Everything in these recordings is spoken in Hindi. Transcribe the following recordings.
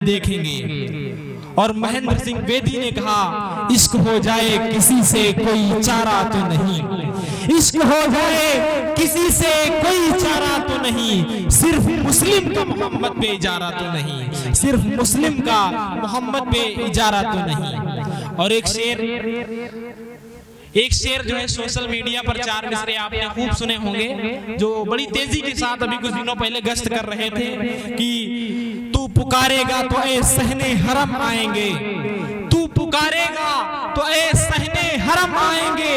देखेंगे। और महेंद्र सिंह बेदी ने कहा, इश्क हो जाए किसी से कोई चारा तो नहीं, इश्क हो जाए किसी से कोई चारा तो नहीं, सिर्फ मुस्लिम का मोहम्मद पे इजारा तो नहीं, सिर्फ मुस्लिम का मोहम्मद पे इजारा तो नहीं। और एक शेर जो है सोशल मीडिया पर 4 मिसरे आपने खूब सुने होंगे, जो बड़ी तेजी के साथ अभी कुछ दिनों पहले गश्त कर रहे थे कि तू पुकारेगा तो ए सहने हरम आएंगे, तू पुकारेगा तो ए सहने हरम आएंगे,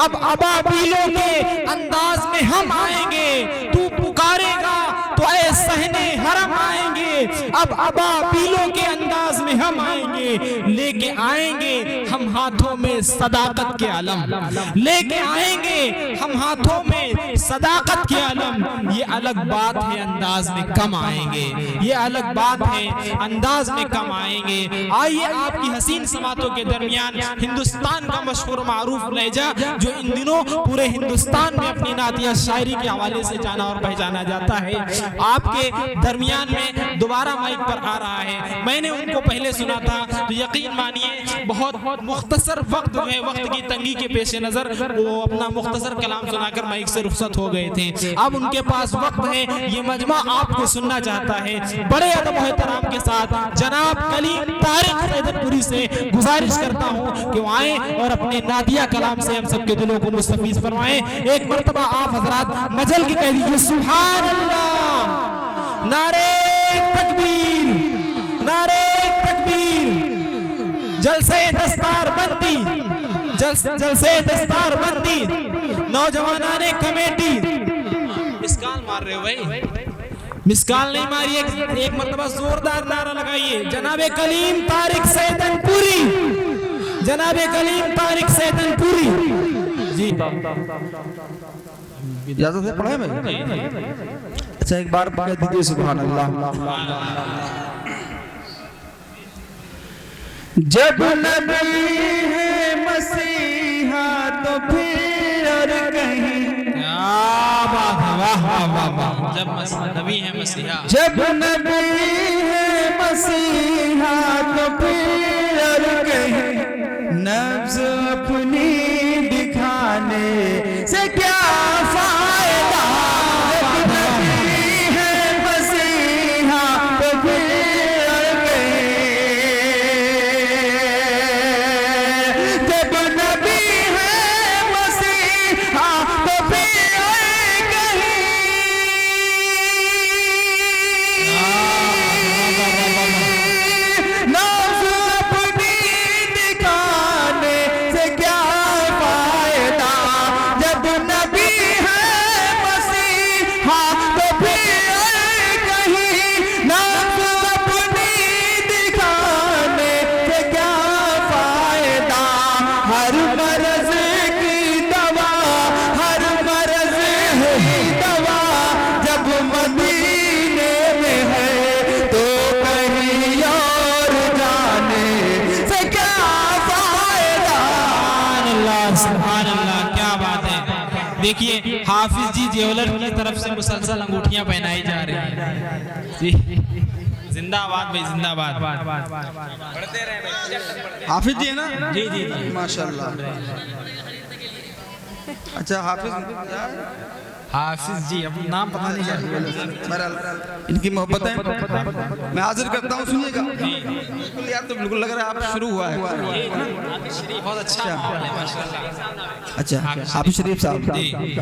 अब अबाबीलों के अंदाज में हम आएंगे, तू पुकारेगा तो ए सहने हरम आएंगे, अब अबाबीलों के अंदाज में हम आएंगे, लेके आएंगे हम हाथों में सदाकत के आलम, लेके आएंगे हम हाथों में सदाकत के आलम। ये अलग बात है अंदाज में कम आएंगे, ये अलग बात है अंदाज में कम आएंगे। आइए आपकी हसीन समातों के दरमियान हिंदुस्तान का मशहूर मारूफ लहजा जो इन दिनों पूरे हिंदुस्तान में अपनी नातिया शायरी के हवाले से जाना और पहचाना जाता है, आपके दरमियान में दोबारा माइक पर आ रहा है। मैंने उनको पहले सुना था तो यकीन मानिए बहुत मुख्तसर वक्त जो है, वक्त की तंगी के पेश नजर वो अपना मुख्तसर कलाम सुनाकर माइक से रुखसत हो गए थे। अब उनके पास वक्त है, ये मजमा आपको सुनना चाहता है। बड़े अदब और एहतराम के साथ जनाब कलीम तारिक सैदनपुरी से गुजारिश करता हूँ कि वो आए और अपने नादिया कलाम से हम सबके दिलों को मुस्तफीज फरमाएं। एक मर्तबा आप हजरात मजल की कह दीजिए सुभान अल्लाह, नारे तकबीर, नारे तकबीर, जलसे दस्तार बंदी, जलसे दस्तार बंदी, नौजवानाने कमेटी। मिसकाल मार रहे हो भाई, मिसकाल नहीं मारिए, एक मर्तबा जोरदार नारा लगाइए। जनाबे कलीम तारिक सैदनपुरी, जनाबे कलीम तारिक सैदनपुरी जी। इजाजत से पढ़े मैं? अच्छा एक बार कह दीजिए सुभान अल्लाह। जब नबी है मसीहा तो फिर और कहीं, जब नबी है मसीहा, जब नबी है मसीहा तो फिर और कहीं, नब्ज़ अपनी दिखाने से क्या फायदा, जब नबी है मसीहा तो फिर और कहीं, जब नबी है मसीहा तो फिर और कहीं, नब्ज़ अपनी दिखाने से क्या फायदा, जब नबी है मसीहा तो फिर और कहीं, नब्ज़ अपनी दिखाने से क्या फायदा, हर मर्ज़ की दवा, हर मर्ज़ की दवा, जब मदीने में है तो कहीं और जाने से क्या फायदा। सुभान अल्लाह, क्या बात है। देखिए हाफिज जी ज्वेलर की तरफ से मुसलसल अंगूठियां पहनाई जा रही हैं जी। जिंदाबाद भाई, जिंदाबाद। बढ़ते रहे हाफिज जी है ना? जी जी जी, माशाल्लाह। अच्छा हाफिज हाफिज जी, अब नाम पता नहीं चल। बहरहाल इनकी मोहब्बत है, मैं हाजिर करता हूँ, सुनिएगा। बिल्कुल यार, तो बिल्कुल लग रहा है आप शुरू हुआ है। बहुत अच्छा माहौल है माशाल्लाह। अच्छा हाफिज शरीफ साहब,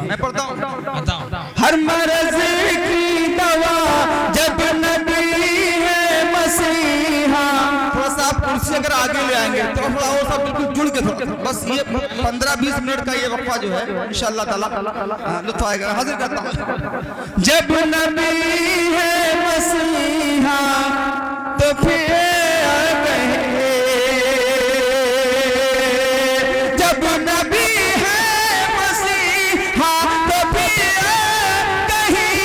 मैं पढ़ता हूँ। बताओ। हर मर्ज़ की दवा जब नबी है मसीहा, थोड़ा सा आप कुर्सी अगर आगे ले आएंगे तो थोड़ा और सब बिल्कुल जुड़ के, थोड़ा बस ये 15-20 मिनट का ये वक्फा जो है इंशाअल्लाह ताला लुत्फ आएगा। हाजिर करता हूँ। जब नबी है मसीहा तो फिर कहे, जब नबी है मसीहा तो फिर कहीं,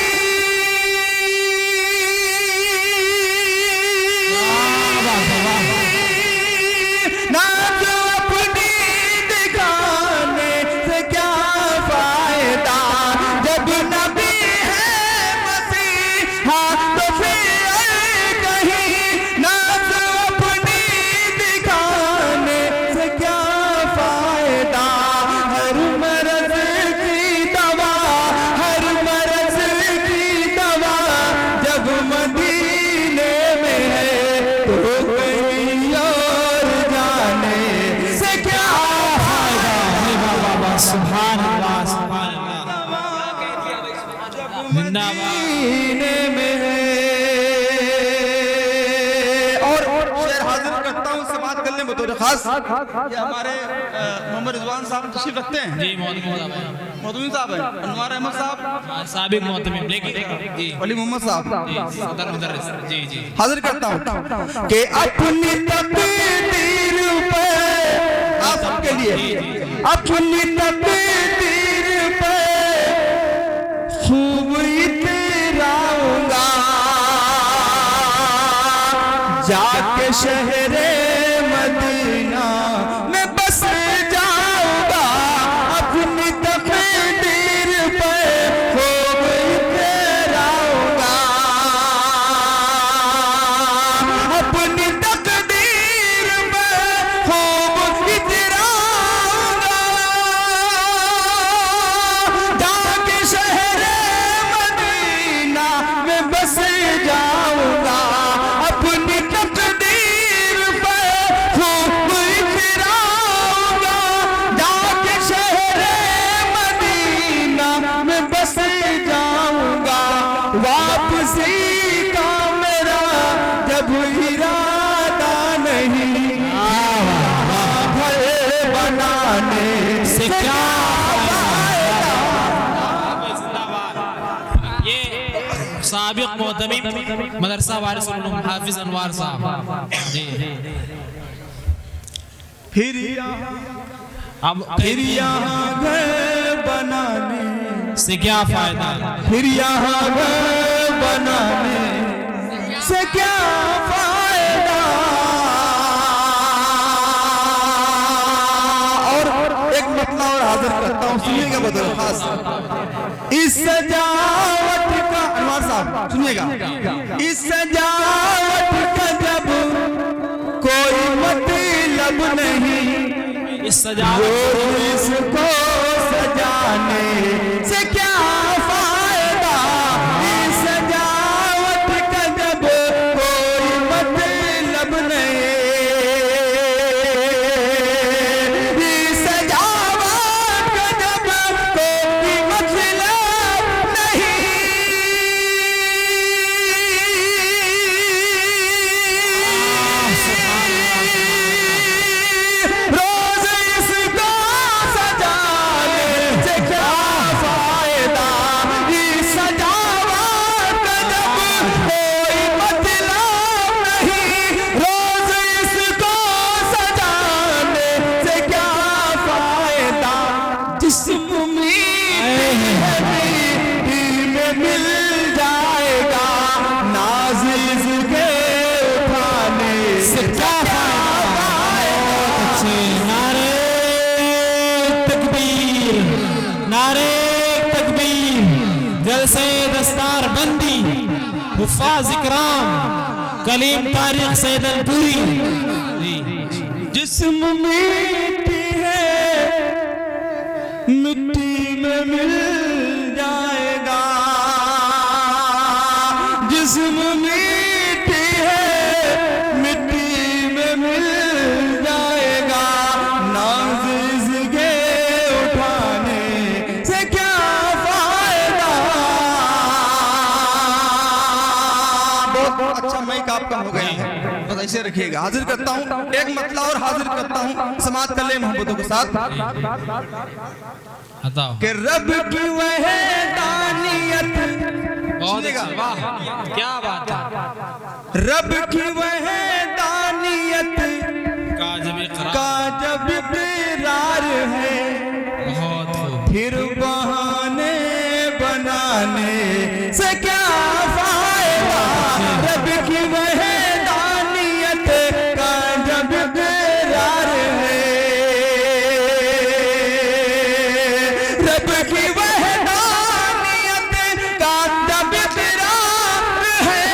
ना जो अपनी दिखाने से क्या फायदा, जब नबी है मसीहा तो फिर कहीं, ना हूँ समाज कल्याण बतौर खास ये हमारे मोहम्मद रिजवान साहब तशरीफ रखते हैं। जी मोहतमिम साहब है, अनवार अहमद साहब, साबिक मोहतमिम लेकिन जी अली मोहम्मद साहब जी सदर मुदर्रिस जी जी हाजिर करता हूँ कि अपनी तकदीर पे आप सबके लिए अपनी तकदीर पे खूब इतराऊंगा जाके शहरे मदीना में बस जाऊंगा अपनी तकदीर पे खूब इतराऊंगा अपनी तकदीर पे खूब इतराऊंगा जाके शहरे मदीना में बस जाऊंगा अपनी तकदीर पे खूब इतराऊंगा जाके शहरे मदीना में बस जाऊंगा वापसी का मेरा जब इरादा नहीं घर बनाने से क्या ये साबिक मोहतमिम मदरसा वारिस उलूम हाफिज अनवार साहब जी फिर अब यहाँ घर बनाने से क्या फायदा, फिर यहाँ घर बनाने से क्या फायदा। और एक मतलब और हाजिर करता हूँ, सुनिएगा बदल खास इस सजावट का अनवार साहब सुनिएगा, इस सजावट का जब कोई मतलब नहीं इस सजावट इसको सजाने से क्या फायदा। इस सजावट का जब कोई मतलब नहीं इस सजावट का जब कोई मतलब नहीं रोज इसको सजाने से क्या फायदा। इस सजावट का जब कोई मतलब नहीं रोज इसको सजाने से क्या फायदा। जिस्म में मिल जाएगा नाज इसके उठाने से क्या नारे तकबीर, नारे तकबीर, जलसे दस्तार बंदी, हुफ़ाज़ इकराम, कलीम तारीख सैदलपुरी। जिस्म मिट्टी है मिट्टी में मिल जाएगा। जिस्म मिट्टी है मिट्टी में मिल जाएगा नाज़ इसके उठाने से क्या फायदा। बहुत अच्छा माइक आपका हो गया है, बस ऐसे रखिएगा। हाजिर करता हूँ एक मतलब और हाजिर करता हूँ समाज कल्याण मोहब्बतों के साथ बताओ कि रब की वहदानियत बहुत अच्छी, वाह क्या बात है। रब की वहदानियत का जब इकरार, का जब इकरार है बहुत खूब। फिर बहाने बनाने से क्या फायदा। रब की वहदानियत का जब इकरार है रब की वहदानियत का जब इकरार है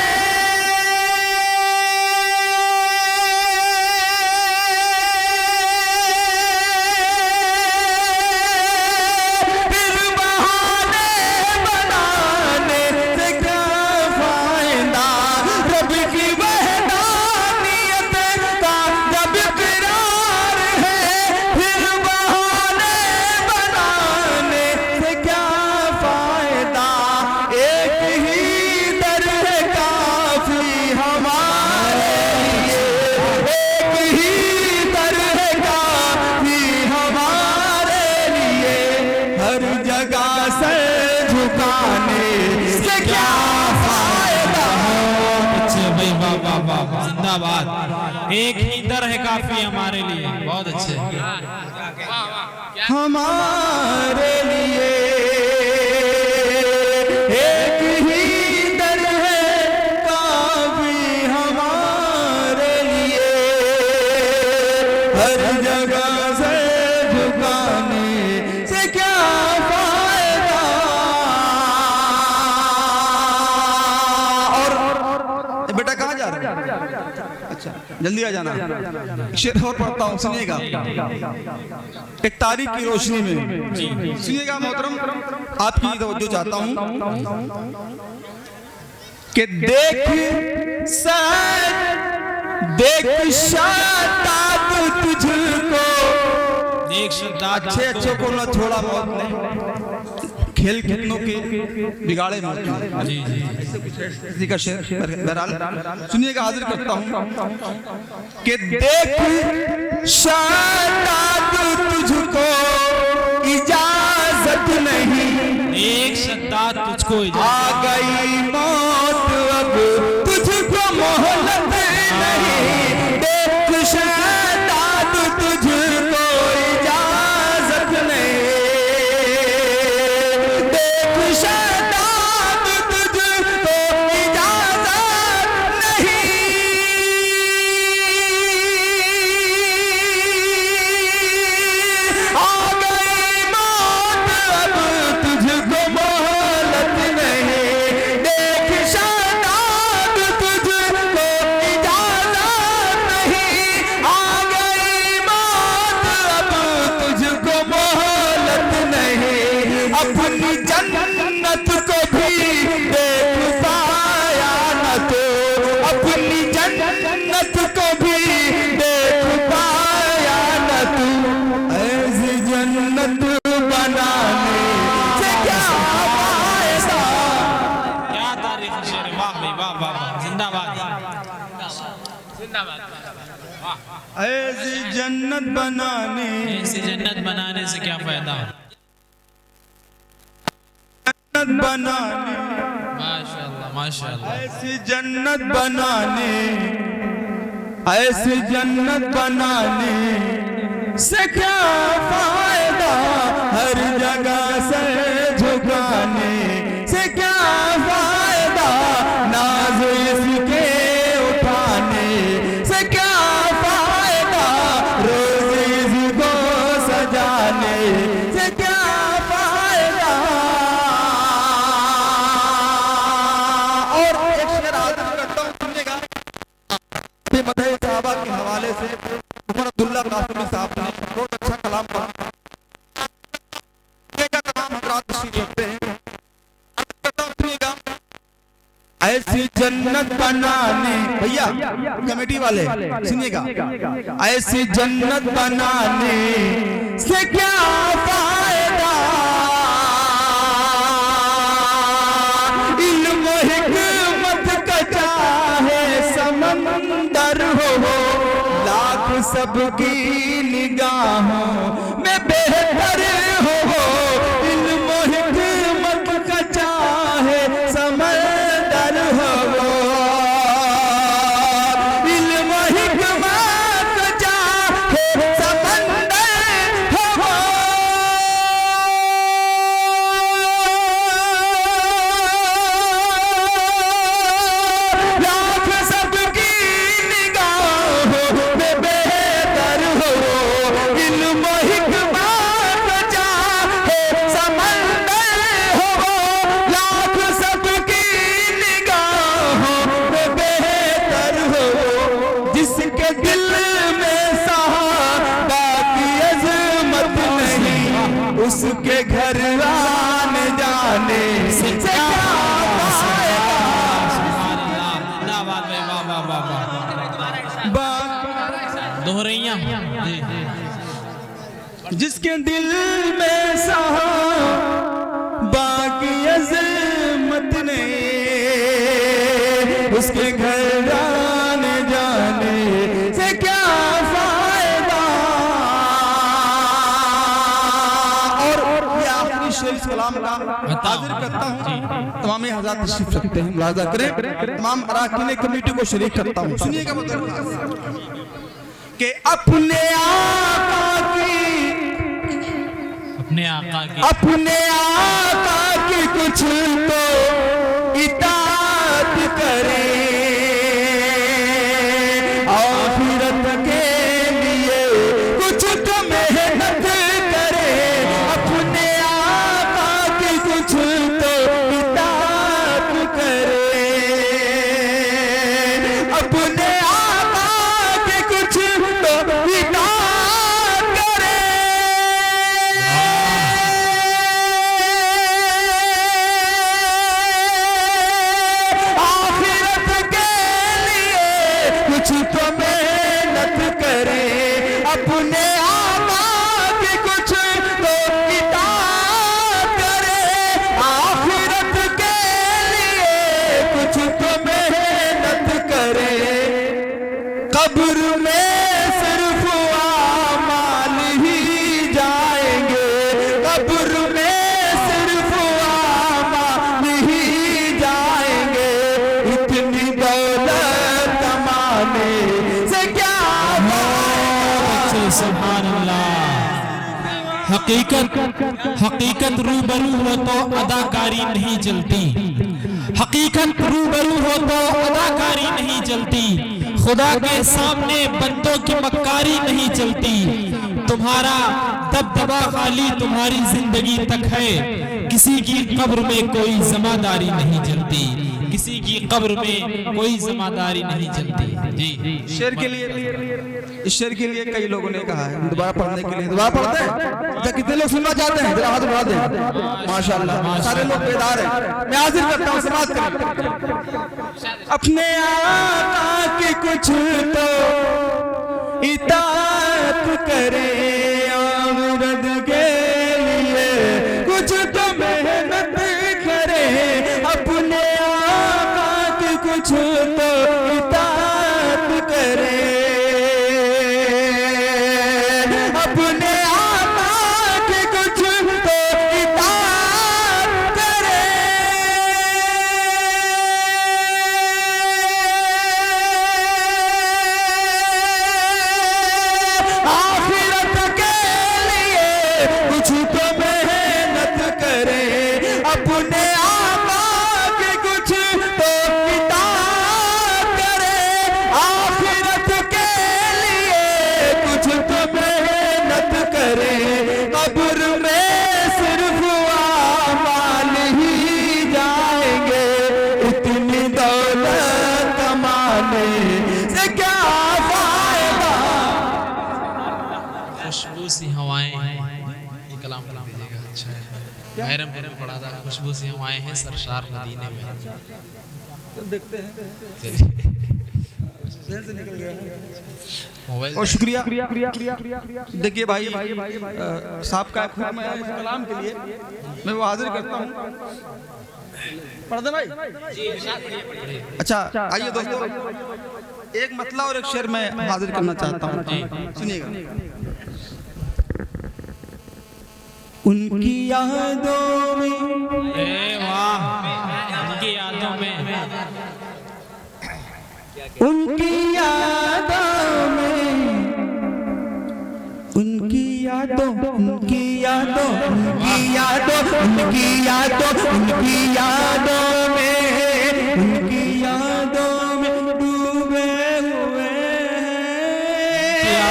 झुकाने से क्या फायदा। अच्छे भाई, वाह वाह वाह वाह, जिंदाबाद। एक ही दर है काफी हमारे लिए, बहुत अच्छे। हमारे लिए एक ही दर है काफी, हमारे लिए हर जगह से झुकाने से क्या फायदा। और बेटा कहाँ जा रहे हैं? अच्छा जल्दी आ जाना। शेर और पढ़ता हूँ, सुनिएगा। एक तारीख की रोशनी में, सुनिएगा मोहतरम, आपकी तवज्जो चाहता हूँ कि देख शादाब तुझको, देख शादाब अच्छे अच्छे को ना थोड़ा बहुत नहीं, खेल कितनों के बिगाड़े में जी जी इसी का शेर। बहरहाल सुनिएगा, हाजिर करता हूँ कि देख शादाब तुझको इजाजत नहीं, एक शादाब तुझको आ गई मौत अब तुझको मोहलत नहीं। देख शादाब तुझको इजाजत नहीं, देख शादाब तुझको इजाजत नहीं। आ गई मौत अब तुझको मोहलत नहीं, देख शादाब तुझको इजाजत नहीं। आ गई मौत अब तुझको मोहलत नहीं, अपनी जन्नत को भी देख पाया न तो, अपनी जन्नत को भी देख पाया न तू। ऐसी जन्नत बनाने से क्या फायदा। क्या तारीफ शेर, वाह भाई वाह वाह वाह, जिंदाबाद जिंदाबाद। ऐसी जन्नत बनाने, ऐसी जन्नत बनाने से क्या फायदा। जन्नत बनाने, माशाअल्लाह माशाअल्लाह। ऐसी जन्नत बनाने, ऐसी जन्नत बनाने से क्या फायदा। हर जगह से झुकाने से क्या फायदा। नाज इसके उठाने से क्या फायदा। रोज इसको सजाने से क्या फायदा। और एक शेर हाजिर करता हूँ, सुनिएगा। मदह सहाबा के हवाले से उमर अब्दुल्ला कासिमी साहब ने बहुत अच्छा कलाम पढ़ा। कलाम हजरात तशरीफ रखते हैं। सुनिएगा, ऐसी जन्नत बनाने, भैया कमेटी वाले सुनिएगा, ऐसी जन्नत बनाने से क्या फायदा। इल्म हिकमत का चाहे समंदर हो, लाख सबकी निगाहों में बेहतर हो। इल्म हिकमत का चाहे समंदर हो, इल्म हिकमत का चाहे समंदर हो। लाख सबकी निगाहों में बेहतर हो। इल्म हिकमत का चाहे समंदर हो। लाख सबकी निगाहों में बेहतर हो। जिसके दिल में सहाबा की अज़मत नहीं, उसके घर आने जाने से क्या फायदा। जिंदाबाद भाई, वाह वाह वाह वाह। दोहरैया जी। जिसके दिल में सहाबा की अज़मत नहीं, उसके घर आने जाने से क्या फायदा। और ये आखिरी शेर कलाम का हाजिर करता हूँ। तमाम हज़रात तशरीफ रखते हैं, मुलाज़ा करें। तमाम अराकीन कमेटी को शरीक करता हूँ। सुनिएगा मतलब कि अपने आका की कुछ तो इताअत करे, आखिरत के लिए कुछ तो मेहनत करे। अपने आका की कुछ तो इताअत करे, अपने आका की कुछ तो इताअत करे। आखिरत के लिए कुछ तो मेहनत करे, अपने आका की कुछ तो इताअत करे। आखिरत के लिए कुछ तो मेहनत करे, कब्र में सिर्फ आमाल ही जाएंगे, कब्र में सिर्फ आमाल ही जाएंगे। इतनी दौलत कमाने से क्या सुभान अल्लाह। हकीकत रूबरू हो तो अदाकारी नहीं चलती, हकीकत रूबरू हो तो अदाकारी नहीं चलती। खुदा के सामने बंदों की मक्कारी नहीं चलती। तुम्हारा दबदबा खाली तुम्हारी जिंदगी तक है, किसी की कब्र में कोई जमादारी नहीं चलती, किसी की कब्र में कोई जमादारी नहीं चलती। जी शेर के लिए, इस शेर के लिए कई लोगों ने कहा है दोबारा पढ़ने के लिए। दोबारा पढ़ते हैं तो कितने लोग सुनना चाहते हैं? जरा हाथ बढ़ा दें। माशाल्लाह सारे लोग बेदार हैं। मैं हाजिर करता हूँ, समाज करें। अपने आका की कुछ तो इताअत करे, आखिरत के लिए कुछ तो मेहनत करे। अपने आका की कुछ तो इताअत करे, अपने आका की कुछ तो इताअत करे। आखिरत के लिए कुछ तो मेहनत करे, अपने आका की कुछ तो इताअत करे। आखिरत के लिए कुछ तो मेहनत करे, कब्र में सिर्फ आमाल ही जाएंगे। इतनी दौलत कमाने से क्या फायदा। खुशबू सी हवाएं, ये कलाम दीजिएगा। अच्छा है, महरम में पढ़ा था। खुशबू सी हवाएं हैं सरशार मदीने में। देखते हैं मोबाइल और शुक्रिया। देखिए भाई साहब का हुक्म है इस कलाम के लिए, मैं वो हाजिर करता हूँ। पढ़ दे भाई। अच्छा आइए दोस्तों, एक मतला और एक शेर मैं हाजिर करना चाहता हूँ, सुनिएगा। उनकी यादों में, वाह, उनकी यादों में, उनकी यादों में, उनकी यादों, उनकी यादों, उनकी यादों, उनकी यादों, उनकी यादों में, उनकी यादों में डूबे हुए हैं।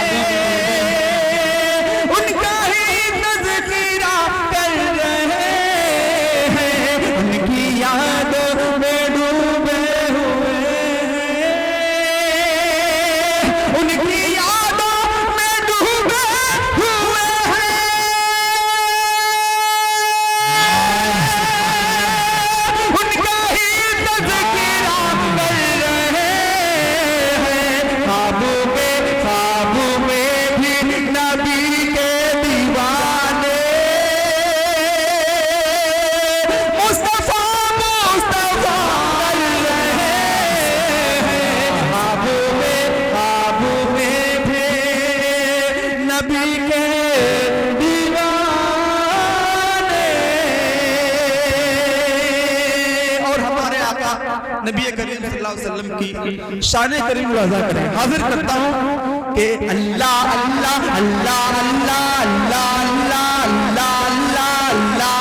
उनका ही तज़किरा कर रहे हैं, उनकी यादों में डूबे हुए हैं, उनकी यादों में डूबे हुए हैं। उनका ही तज़किरा कर रहे हैं, ख्वाबों में भी नबी के दीवाने। मुस्तफा मुस्तफा कर रहे हैं, ख्वाबों में भी नबी करीम सल्लल्लाहु अलैहि वसल्लम की शान करीम अदा करें। हाजिर करता हूँ कि अल्लाह अल्लाह अल्लाह अल्लाह अल्लाह अल्लाह अल्लाह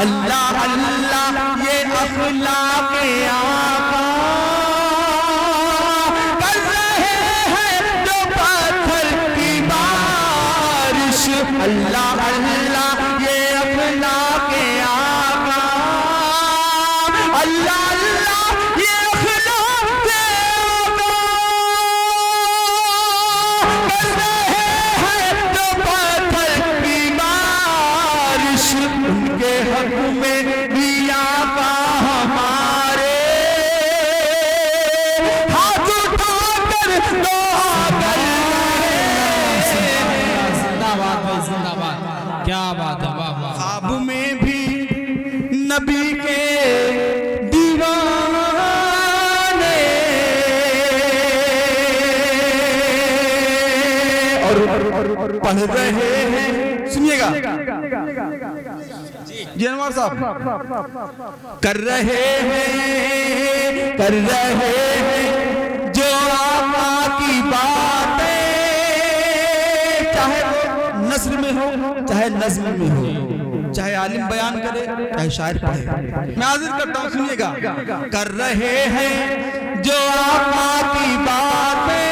अल्लाह अल्लाह ये अखलाक आका कर रहे हैं जो पत्थर की बारिश। अल्लाह अल्लाह ये अखलाक आका अल्लाह अल्लाह ये अखलाक आका कर रहे हैं जो पत्थर की बारिश। उनके हक में दिया का हमारे हाथ उठाकर दुआ कर रहे हैं। जिंदाबाद भाई जिंदाबाद, क्या बात है, वाह वाह। ख्वाब में भी नबी के दीवाने और पढ़ रहे हैं, सुनिएगा जी अनवर साहब, कर रहे हैं जो आका की बातें, चाहे वो नस्र में हो चाहे नज़्म में हो, चाहे आलिम बयान करे चाहे शायर पढ़े। मैं हाजिर करता हूँ, सुनिएगा। कर रहे हैं जो आका की बातें,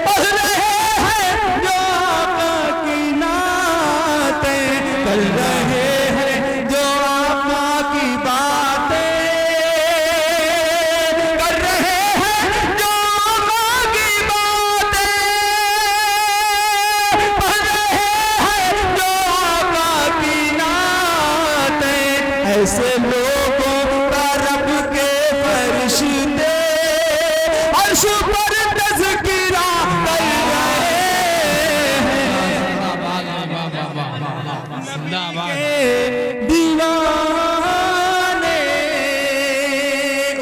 पढ़ रहे हैं जो आका की नातें, कर रहे हैं जो आका की बातें, कर रहे हैं जो आका की बातें, पढ़ रहे हैं जो आका की नातें। ऐसे लोगों का रब के फरिश्ते अर्श पर तज़किरा कर रहे हैं। दीवाने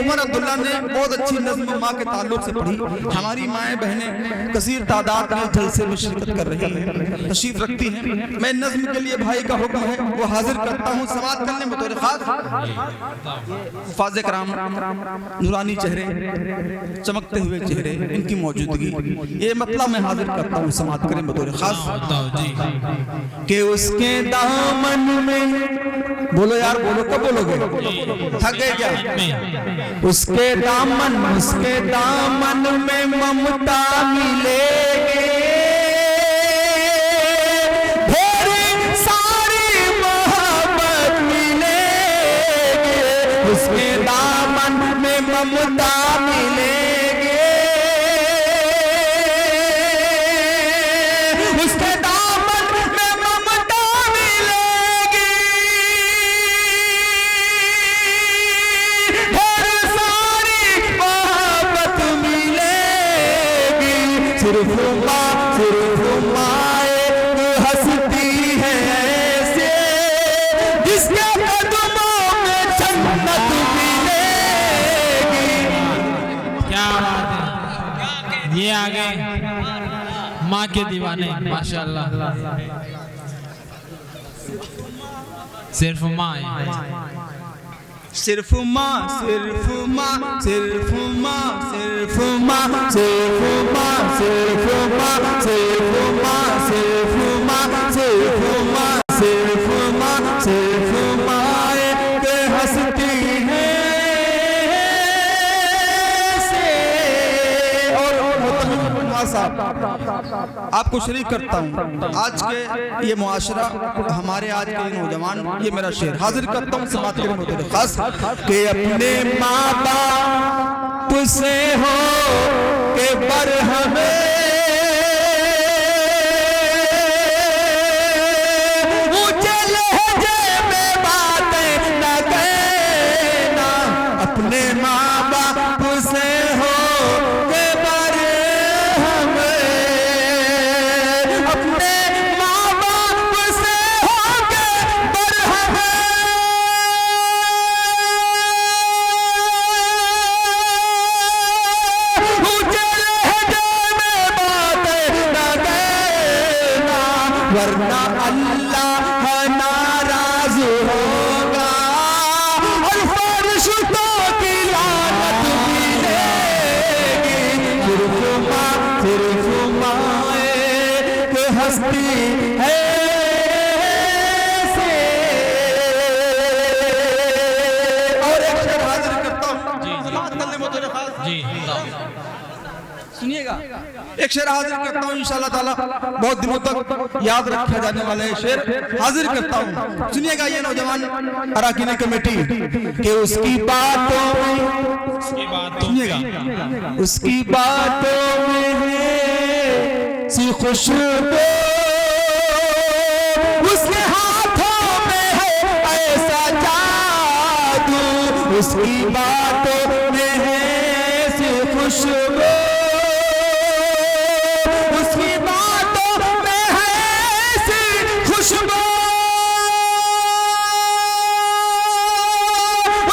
उमर अब्दुल्ला ने बहुत अच्छी नज़्म माँ के ताल्लुक से पढ़ी। हमारी माएँ बहनें कसीर तादाद में जलसे में शिरकत कर रही हैं, तशरीफ रखती हैं। मैं नज़्म के लिए भाई का हुक्म है वो हाजिर करता हूँ। समाअत करने में बतौर खास फाज़े कराम, नूरानी चेहरे, चमकते हुए चेहरे, इनकी मौजूदगी, ये मतलब मैं हाजिर करता हूँ। समाअत करें बतौर खास कि उसके दामन में, बोलो यार बोलो, कब बोलोगे, थक गए क्या? उसके दामन में ममता मिलेगी, ढेरी सारी मोहब्बत मिलेगी। उसके दामन में ममता मिलेगी, उसके दामन में ममता मिलेगी, ढेर सारी मोहब्बत मिलेगी। सिर्फ माँ एक हंसती है ऐसे जिसके कदमों में जन्नत मिलेगी। क्या बात है, ये आ गए माँ के दीवाने, माशाल्लाह। सिर्फ माँ है, सिर्फ माँ, सिर्फ माँ, सिर्फ माँ, सिर्फ माँ, सिर्फ माँ, सिर्फ माँ, सिर्फ माँ, सिर्फ माँ, सिर्फ माँ, सिर्फ माँ, सिर्फ माँ एक हंसती है से। और माँ साहब आपको शरीक करता हूँ, आज के ये मुआशरा, हमारे आज के नौजवान, ये मेरा शेर हाजिर करता हूँ। समाअत करें बतौर खास कि अपने माँ बाप से हो के बरहमे, ऊंचे लहजे में बातें न कहना। अपने माँ बाप से हो के बरहमे, अपने माँ बाप से हो के बरहमे, ऊंचे लहजे में बातें न कहना, वरना अल्लाह नाराज होगा माँ एक हस्ती है से। और एक शेर हाजिर करता हूँ जी सुनिएगा, एक शेर हाजिर करता हूँ इंशाअल्लाह ताला, बहुत दिनों तक याद रखा जाने वाला है शेर हाजिर करता हूँ। सुनिएगा ये नौजवान अराकीनी कमेटी कि उसकी बातों में, सुनिएगा, उसकी बातों में है सी खुशबू, उसके हाथों में है ऐसा जादू, उसकी बातों में है सी खुशबू, उसकी बातों में है सी खुशबू,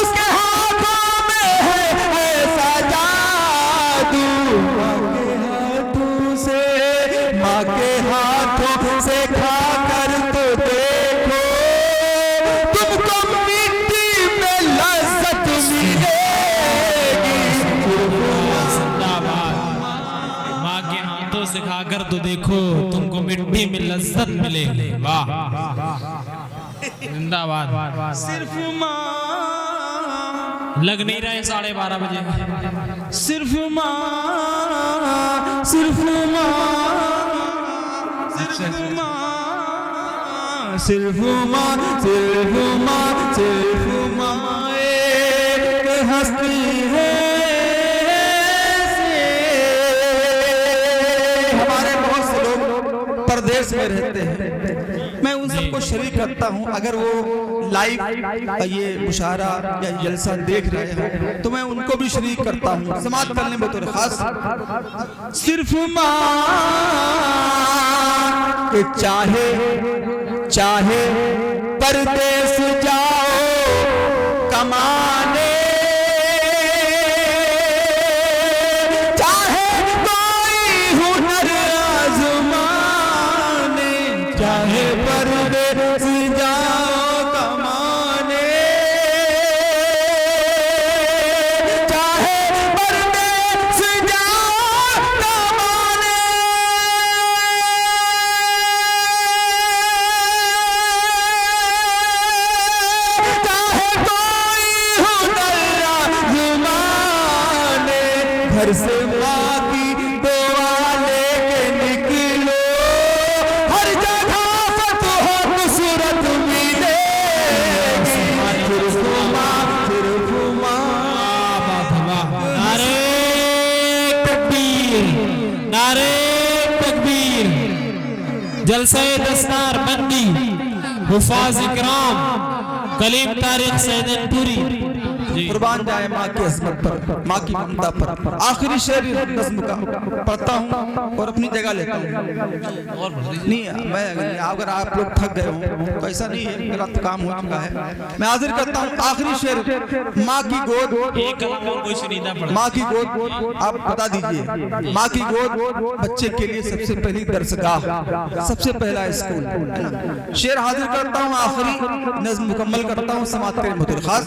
उसके हाथों में है ऐसा जादू। माँ के हाथों से खाकर तो देखो, तुमको मिट्टी में लज्जत मिलेगी। माँ के हाथों से खाकर तो देखो, तुमको मिट्टी में लज्जत मिलेगी। वाह जिंदाबाद। सिर्फ माँ, लग नहीं रहे 12:30 बजे। सिर्फ माँ, सिर्फ माँ, सिर्फ माँ, सिर्फ माँ, सिर्फ माँ, सिर्फ माँ एक हस्ती है से। हमारे बहुत से लोग परदेश में रहते हैं, मैं उन सबको शरीक करता हूँ। अगर वो लाइव ये मुशायरा या जलसा देख रहे हैं तो मैं उनको भी शरीक करता हूँ समाअत करने में बतौर खास। सिर्फ माँ के चाहे चाहे परदेश जाओ कमाने, चाहे कोई हुनर आजमाने, चाहे परदेश जाओ कमाने, चाहे परदेश जाओ कमाने, चाहे कोई हुनर आजमाने, घर से माँ की दुआ लेके निकलो, हर जगह फतह नुसरत मिलेगी। सिर्फ माँ, सिर्फ माँ। नारे तकबीर, नारे तकबीर। जलसा दस्तार बंदी हुफाज इकराम कलीम तारिक सैदनपुरी। कुर्बान जाए माँ की अज़मत पर, माँ की ममता पर। आखिरी शेर नज़्म का पढ़ता हूँ और अपनी जगह लेता हूँ। नहीं मैं, अगर आप लोग थक गए हो तो ऐसा नहीं है, मेरा तो काम हो चुका है। मैं हाजिर करता हूँ आखिरी शेर। माँ की गोद, एक कलम और कोई सुनीता पढ़। माँ की गोद आप बता दीजिए। माँ की गोद बच्चे के लिए सबसे पहली दरसगाह, सबसे पहला स्कूल है ना। शेर हाजिर करता हूँ, आखिरी नज़्म मुकम्मल करता हूँ समाअत करने में बतौर खास।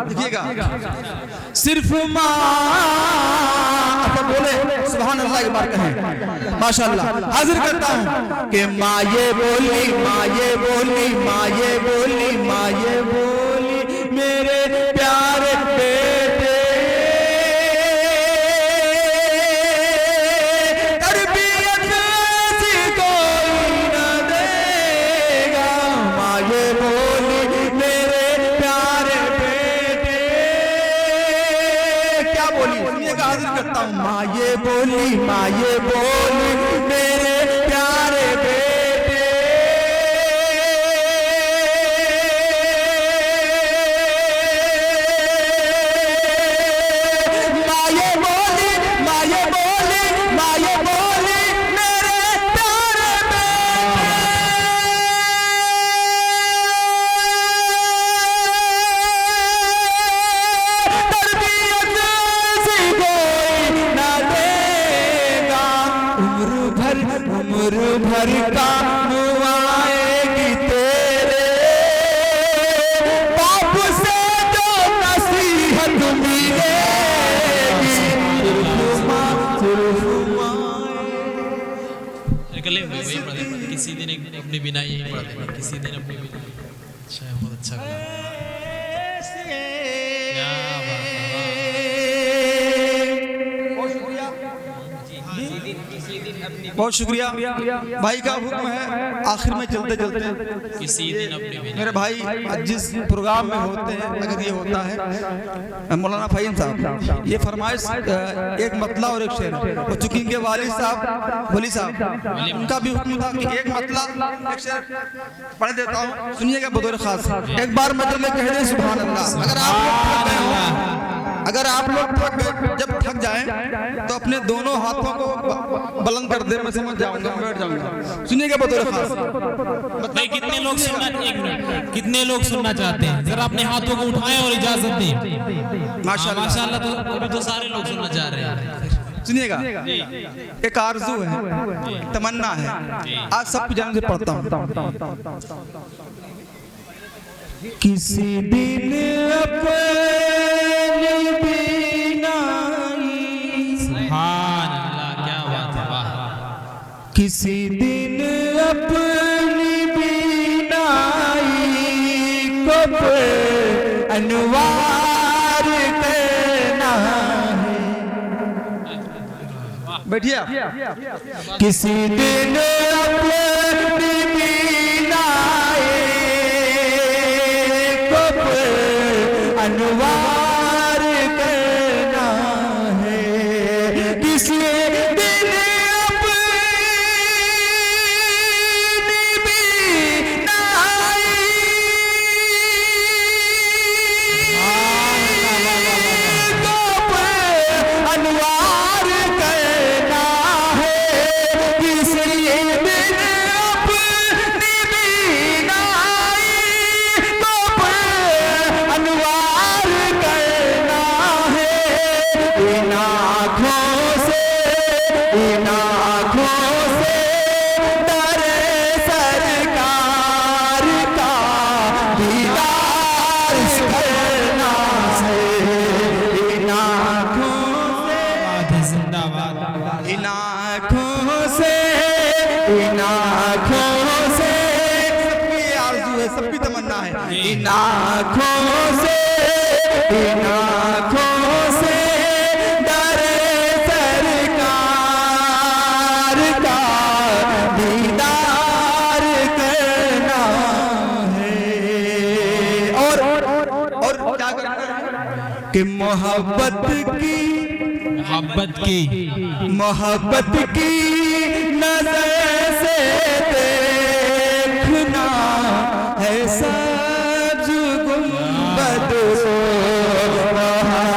देखिएगा, सिर्फ माँ, आप बोले सुभान अल्लाह एक बार कहें माशाअल्लाह। हाजिर करता हूँ कि माँ ये बोली, माँ ये बोली, माँ ये बोली, माँ ये बोली मेरे प्यारे बेटे, तरबियत ऐसी कोई न देगा। माँ ये बोली मेरे प्यारे बेटे, क्या बोली सुनिएगा, हाजिर करता हूँ। माँ ये बोली, माँ ये बोली मेरे प्यारे बेटे, माँ ये बोली, माँ ये बोली, माँ ये बोली मेरे प्यारे बेटे, तरबियत ऐसी कोई न देगा। उम्र भर काम आएगी तेरे, बाप से जो नसीहत मिलेगी। सिर्फ माँ, सिर्फ माँ। वही पढ़ते हैं। किसी दिन अपनी बिना यही पढ़ते हैं, किसी दिन अपनी बिना। अच्छा, बहुत अच्छा गाना। क्या बात है, बहुत शुक्रिया भाई का हुक्म है। आखिर में चलते चलते किसी दिन अपनी बिना। मेरे भाई जिस प्रोग्राम में होते हैं, अगर ये होता है मौलाना फहीम साहब, ये फरमाइश एक मतला और एक शेर, और चूंकि इनके वालिद साहब वली साहब, उनका भी हुक्म था कि एक मतला एक शेर पढ़ देता हूँ, सुनिएगा बतौर खास। एक बार मतलब में कह दे सुभान अल्लाह। अगर आप लोग थक गए, जब थक जाएं तो अपने दोनों हाथों को बुलंद कर दे, मैं समझ जाऊंगा, बैठ जाऊंगा। सुनिएगा बतौर खास। भाई कितने लोग सुनना, एक मिनट, कितने लोग सुनना चाहते हैं? जरा अपने हाथों को उठाएं और इजाजत दें। माशाल्लाह, तो अभी तो सारे लोग सुनना चाह रहे हैं। सुनिएगा, एक आरज़ू है, तमन्ना है, आज सब जान से पढ़ता हूँ। किसी दिन अपनी बीनाई, सुभान अल्लाह, क्या बात है, वाह। किसी दिन अपनी बीनाई को अनवार करना है। बैठिए आप। किसी दिन अपनी बीनाई अनवार करना है। किसी दिन अपनी बीनाई अनवार करना है। किसी दिन अपनी बीनाई अनवार करना है। इन आँखों से दरे सरकार का दीदार करना है। इन आँखों से जिंदाबाद। इन आँखों से सबकी आरज़ू है, सबकी तमन्ना है। इन आँखों से डरे सरकार का दीदार करना है। और क्या करना है कि मोहब्बत की नजर से देखना है सब्ज़ गुंबद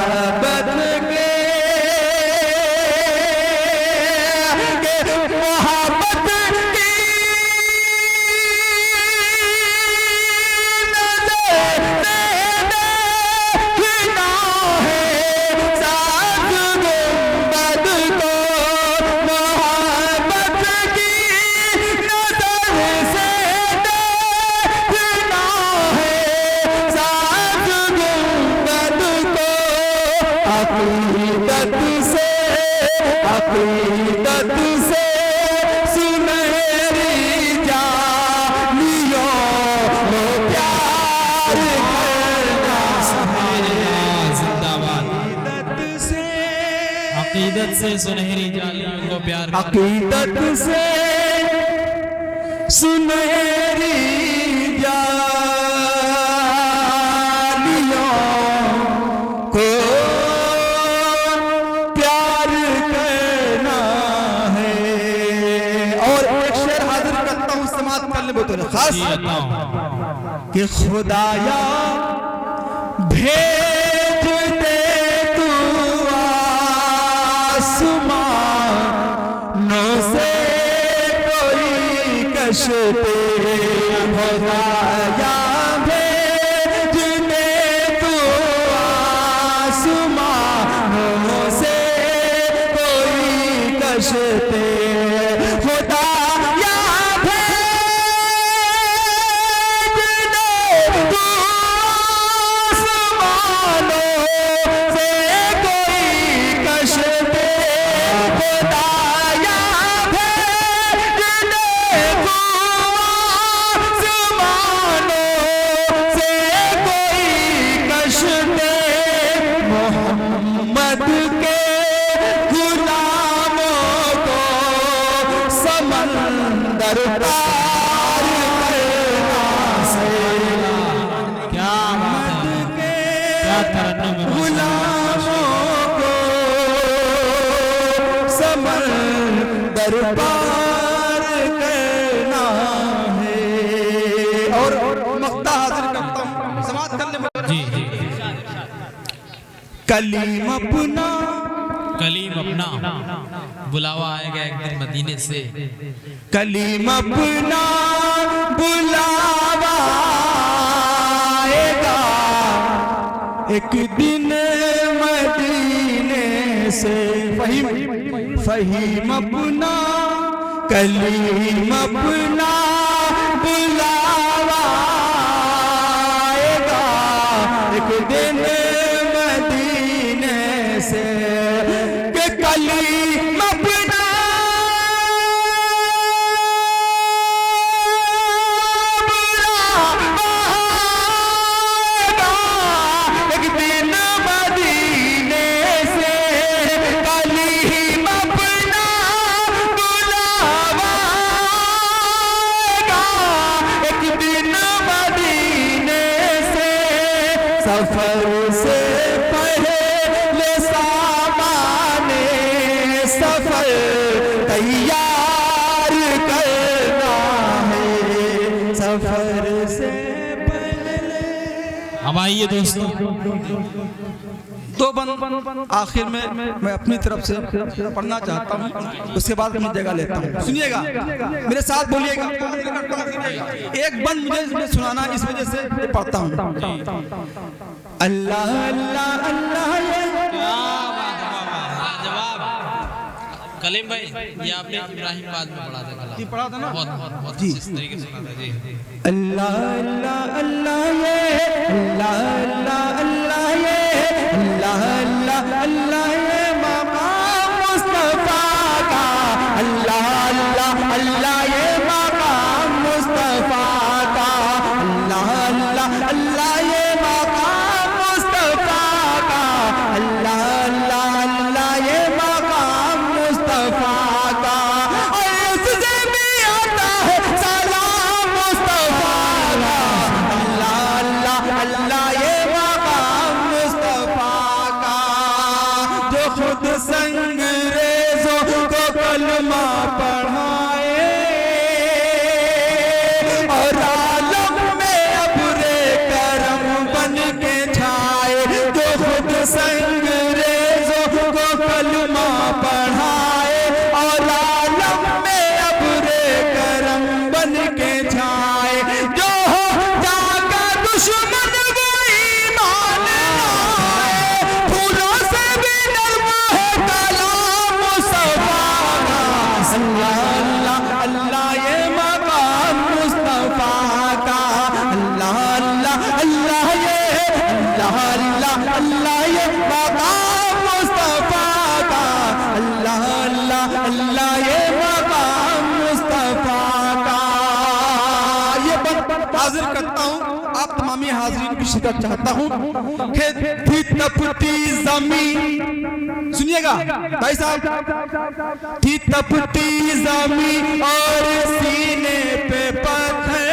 मोहब्बत के मोहब्बत की नजर से देखना है सब्ज़ गुंबद को। मोहब्बत की नजर से देखना है सब्ज़ गुंबद को। अक़ीदत से सुनहरी जालियों में प्यार करना है। जिंदाबाद। अक़ीदत से सुनहरी जालियों को प्यार। अक़ीदत से सुनहरी जालियों को प्यार करना है। और एक शेर हाजिर करता हूँ, समाप्त करने बतौर खास कि खुदाया भेज दे तू आसमानों से कोई कश्ते, खुदाया भेज दे तू आसमानों से कोई कश्ते। खुदाया भेज दे तू आसमानों से कोई कश्ते। खुदाया भेज दे दरबार करना से क्या बात है, क्या तरन्नुम है। गुलामों को समर दरबार करना है। और मक्ता हाजिर करता हूँ, समाप्त कर ले। जी जी। कलीम अपना, कलीम अपना बुलावा आएगा एक दिन मदीने से। कलीम अपना बुलावा आएगा एक दिन मदीने से। फहीम अपना, कलीम अपना बुलावा आएगा एक दिन मदीने से। कि कलीम अपना बुलावा एक दिन मदीने से। कलीम अपना बुलावा एक दिन मदीने से। सफर से पहले सामाने सफर तैयार करना है। सफर से पहले। अब आइए दोस्तों, दो बंद आखिर में मैं अपनी तरफ से पढ़ना चाहता हूँ, उसके बाद अपनी जगह लेता हूँ। सुनिएगा, मेरे साथ बोलिएगा। एक बंद मुझे सुनाना, इस वजह से पढ़ता हूँ। अल्लाह अल्लाह अल्लाह जवाब। कलीम भाई, ये आपने इब्राहिम बाद में पढ़ा था कला। पढ़ा था ना? बहुत बहुत बहुत जी। इस तरीके से सुना था जी। अल्लाह अल्लाह अल्लाह ये अल्लाह अल्लाह अल्लाह ये अल्लाह अल्लाह अल्लाह ये मकाम मुस्तफा का। अल्लाह अल्लाह अल्लाह ये मकाम मुस्तफा का। अल्लाह अल्लाह अल्लाह ये मकाम मुस्तफा का। अल्लाह अल्लाह अल्लाह ये मकाम मुस्तफा का। और उससे भी आता है सलाम मुस्तफा का। अल्लाह अल्लाह अल्लाह ये मकाम मुस्तफा का। जो खुद संगरेजों को कलमा पढ़ाए और आलम में अबरे करम बन के छाए। जो खुद संगरेजों को कलमा पढ़ाए और आलम में अबरे करम बन के छाए। जो हो जागा दुश्मन वो ईमान लाए। फूलों से भी नर्म है कलाम मुस्तफा का। अल्लाह अल्लाह अल्लाह ये मकाम मुस्तफा का। अल्लाह अल्लाह अल्लाह ये अल्लाह अल्लाह अल्लाह ये मकाम मुस्तफा का। अल्लाह अल्लाह अल्लाह ये मकाम मुस्तफा का। ये हाजिर करता हूँ, आप तमामी हाजिरीन की शिरकत चाहता हूँ। थी तपती जमीन, सुनिएगा भाई साहब। थी तपती जमीन और सीने पे पत्थर,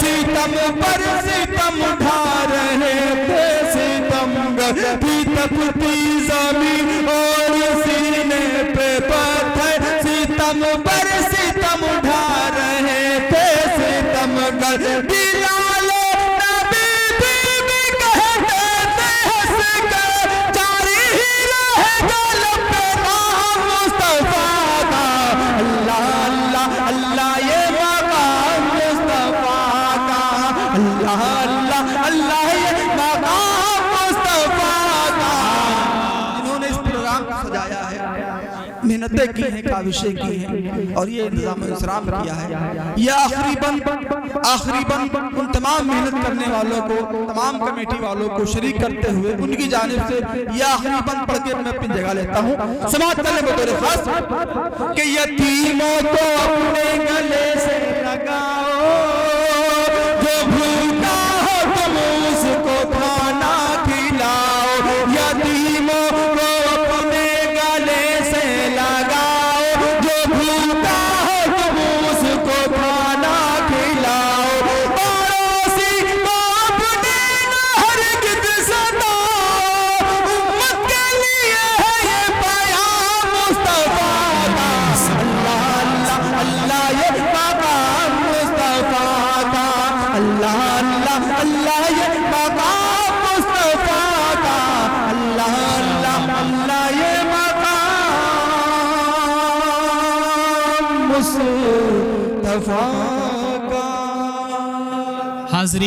सितम पर सितम ढा रहे थे सितमगर। थी तपती जमीन और सीने पे पत्थर, सितम पर सितम ढा रहे थे सितमगर। बिलाले नबी भी कहते थे हंस कर, जारी ही रहेगा लब पे नाम मुस्तफा का। अल्लाह अल्लाह अल्लाह ये मकाम मुस्तफा का। अल्लाह अल्लाह अल्लाह ये मकाम मुस्तफा का। इन्होंने इस प्रोग्राम को सजाया है, मेहनतें की हैं, काविशें की हैं और ये इंतजाम इंसराम किया है। ये आखिरी बंद उन तमाम मेहनत करने वालों को, तमाम कमेटी वालों को शरीक करते हुए उनकी जानिब से ये आखिरी बंद पढ़ के मैं अपनी जगह लेता हूँ। समाज करने को तेरे खास कि यतीमों को अपने गले से लगाओ, जो भूखा हो तुम उसको खाना खिलाओ। यतीमों को अपने गले से लगाओ, जो भूखा हो मुस्तफा का। हाज़रीन